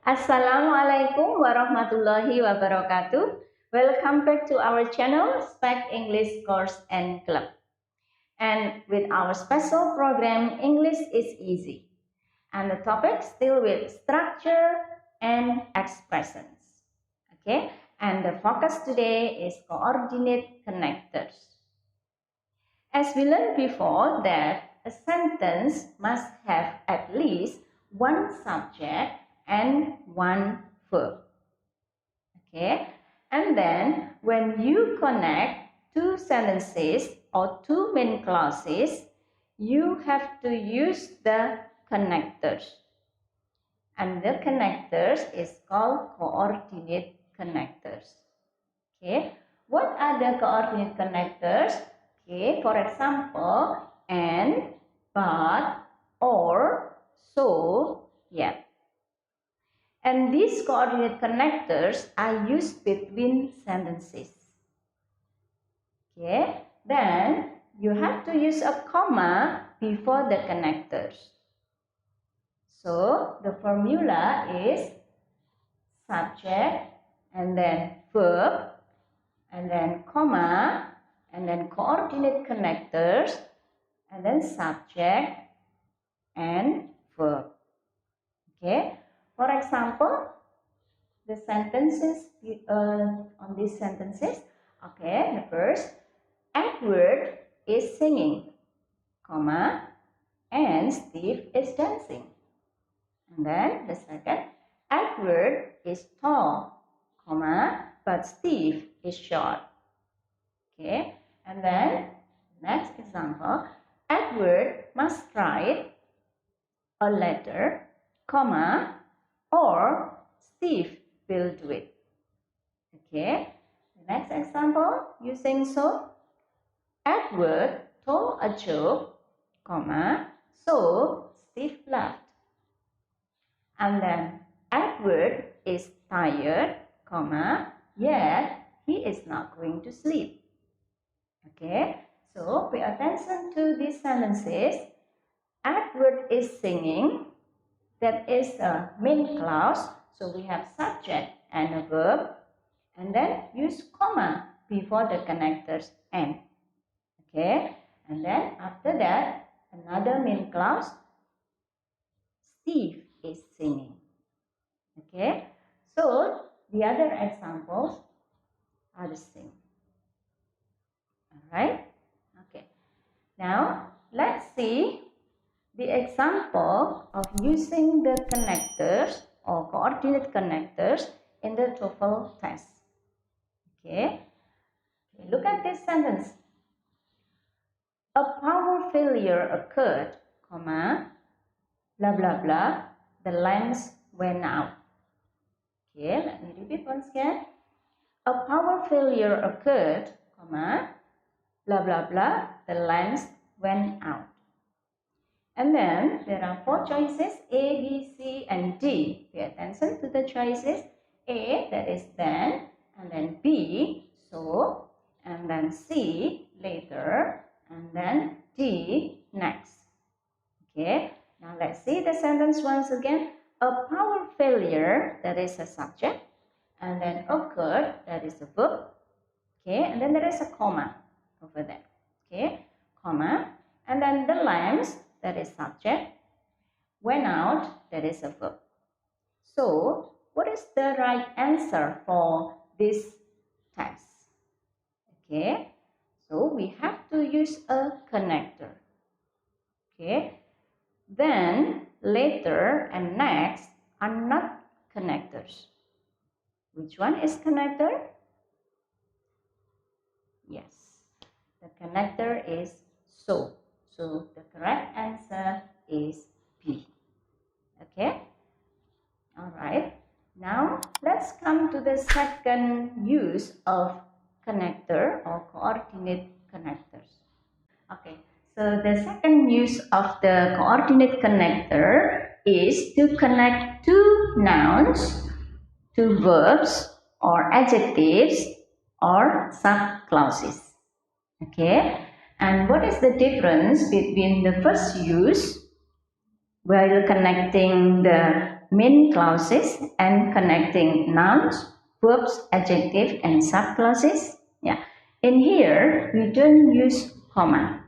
Assalamualaikum warahmatullahi wabarakatuh. Welcome back to our channel Specc English Course and Club. And with our special program English is Easy. And the topic still with structure and expressions. Okay? And the focus today is coordinate connectors. As we learned before that a sentence must have at least one subject and one verb. Okay, and then when you connect two sentences or two main clauses, you have to use the connectors. And the connectors is called coordinate connectors. Okay, what are the coordinate connectors? Okay, for example, and, but, or, so, yet. And these coordinate connectors are used between sentences. Okay, then you have to use a comma before the connectors. So the formula is subject and then verb and then comma and then coordinate connectors and then subject and verb. Okay. For example, the sentences on these sentences. Okay, the first, Edward is singing, comma, and Steve is dancing. And then the second, Edward is tall, comma, but Steve is short. Okay, and then next example, Edward must write a letter, comma, or Steve will do it. Okay, the next example using so. Edward told a joke, comma, so Steve laughed. And then Edward is tired, comma, yet he is not going to sleep. Okay, so pay attention to these sentences. Edward is singing. That is a main clause, so we have subject and a verb, and then use comma before the connectors and. Okay, and then after that, another main clause, Steve is singing. Okay, so the other examples are the same. Alright, okay, now let's see the example of using the connectors or coordinate connectors in the Toefl test. Okay, look at this sentence. A power failure occurred, comma, blah blah blah, the lens went out. Okay, let me repeat once again. A power failure occurred, comma, blah blah blah, the lens went out. And then there are four choices, A, B, C, and D. Pay attention to the choices. A, that is then, and then B, so, and then C, later, and then D, next. Okay, now let's see the sentence once again. A power failure, that is a subject, and then occurred, that is a verb. Okay, and then there is a comma over there. Okay, comma, and then the lens, that is subject, went out, that is a verb. So, what is the right answer for this text? Okay, so we have to use a connector. Okay, then later and next are not connectors. Which one is connector? Yes, the connector is so. So the correct answer is B. Okay? Alright. Now let's come to the second use of connector or coordinate connectors. Okay. So the second use of the coordinate connector is to connect two nouns, two verbs or adjectives or subclauses. Okay. And what is the difference between the first use while connecting the main clauses and connecting nouns, verbs, adjective, and subclauses. Yeah. In here, we don't use comma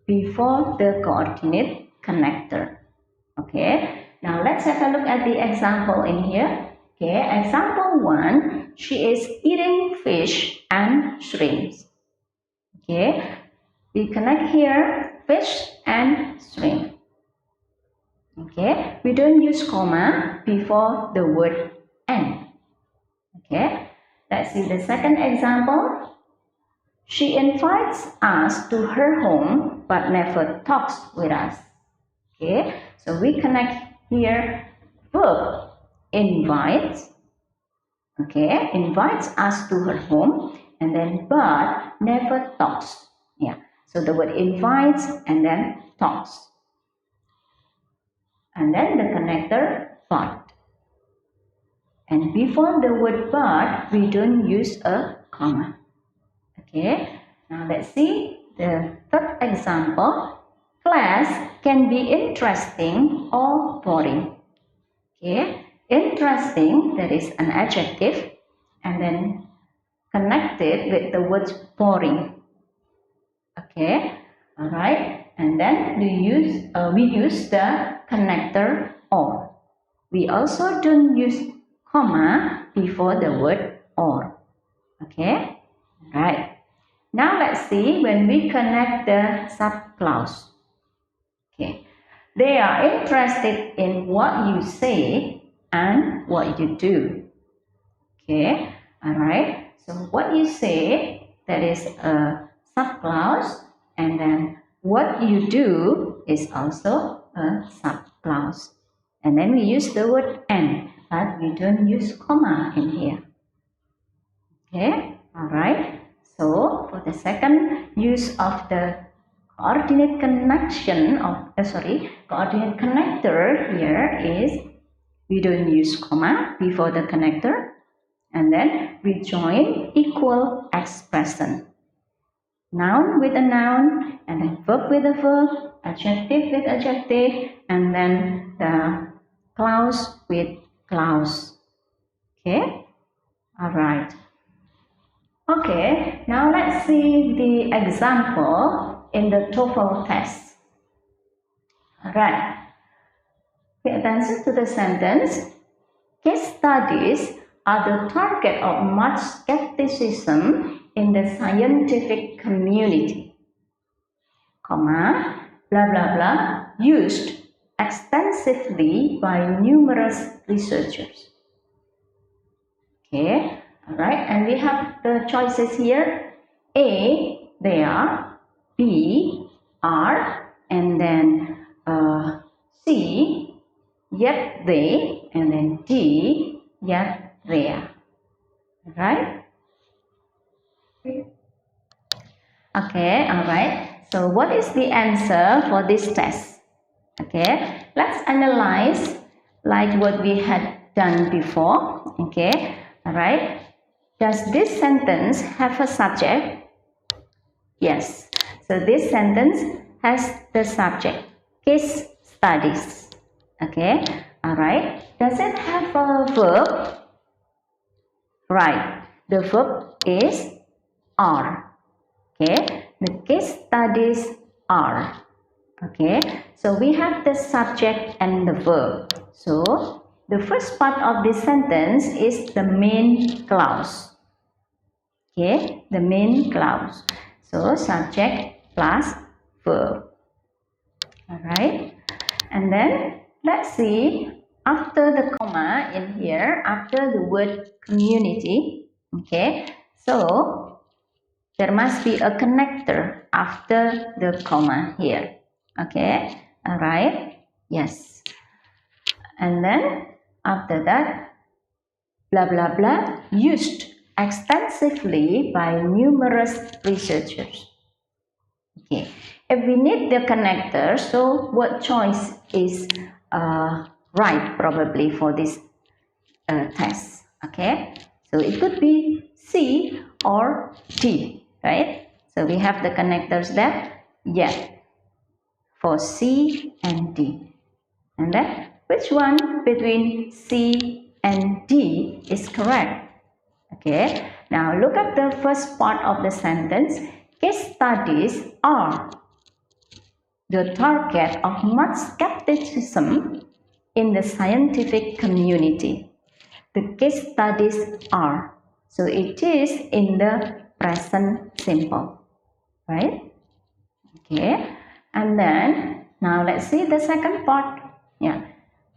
before the coordinate connector. Okay. Now let's have a look at the example in here. Okay. Example 1. She is eating fish and shrimps. Okay. We connect here fish and shrimp. Okay, we don't use comma before the word and. Okay, let's see the second example. She invites us to her home but never talks with us. Okay, so we connect here verb invites. Okay, invites us to her home and then but never talks. Yeah, so the word invites and then talks. And then the connector but. And before the word but, we don't use a comma. Okay, now let's see the third example. Class can be interesting or boring. Okay, interesting, that is an adjective, and then connected with the word boring. Okay, all right, and then we use the connector or. We also don't use comma before the word or. Okay, all right. Now let's see when we connect the subclause. Okay, they are interested in what you say and what you do. Okay, all right. So what you say, that is a subclause, and then what you do is also a subclause. And then we use the word and, but we don't use comma in here. Okay, all right. So for the second use of the coordinate connection of coordinate connector here is we don't use comma before the connector, and then we join equal expression. Noun with a noun, and then verb with a verb, adjective with adjective, and then the clause with clause. Okay, all right. Okay, now let's see the example in the Toefl test. All right. Pay attention to the sentence. Case studies are the target of much skepticism in the scientific community. Comma, blah blah blah, used extensively by numerous researchers. Okay, all right, and we have the choices here. A, they are. B, are. And then C, yet they. And then D, yet they are. Right? Okay, all right. So what is the answer for this test? Okay, let's analyze like what we had done before. Okay, all right. Does this sentence have a subject? Yes. So this sentence has the subject, case studies. Okay, all right. Does it have a verb? Right. The verb is are. Okay, the case studies are. Okay, so we have the subject and the verb. So the first part of this sentence is the main clause. Okay, the main clause. So subject plus verb. All right, and then let's see after the comma in here, after the word community. Okay, so there must be a connector after the comma here. Okay, all right, yes. And then after that, blah blah blah, used extensively by numerous researchers. Okay, if we need the connector, so what choice is right probably for this test? Okay, so it could be C or D, right? So we have the connectors there, yet, for C and D. And then which one between C and D is correct? Okay, now look at the first part of the sentence. Case studies are the target of much skepticism in the scientific community. The case studies are, so it is in the present simple, right? Okay, and then now let's see the second part. Yeah,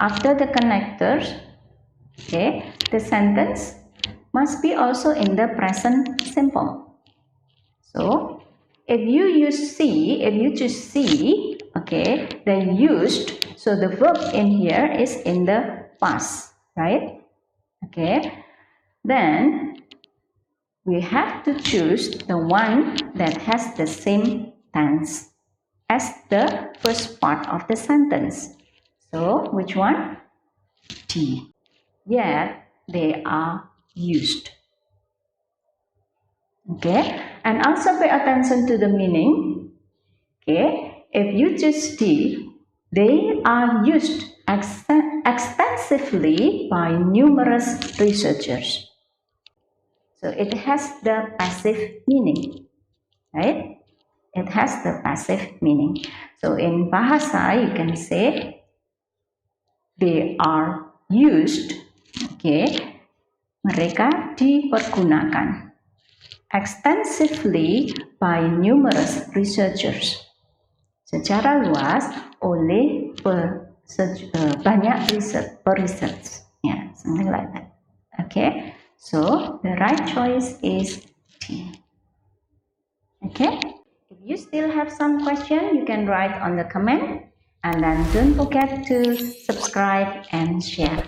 after the connectors, okay, the sentence must be also in the present simple. So if you use C, if you choose C, okay, then used, so the verb in here is in the past, right? Okay, then we have to choose the one that has the same tense as the first part of the sentence. So which one? D. Yet they are used. Okay, and also pay attention to the meaning. Okay, if you choose D, they are used extensively by numerous researchers. So it has the passive meaning, right? It has the passive meaning. So in Bahasa, you can say they are used. Okay, mereka dipergunakan extensively by numerous researchers. Secara luas oleh banyak research. Yeah, something like that. Okay, so the right choice is D. Okay, if you still have some question, you can write on the comment, and then don't forget to subscribe and share.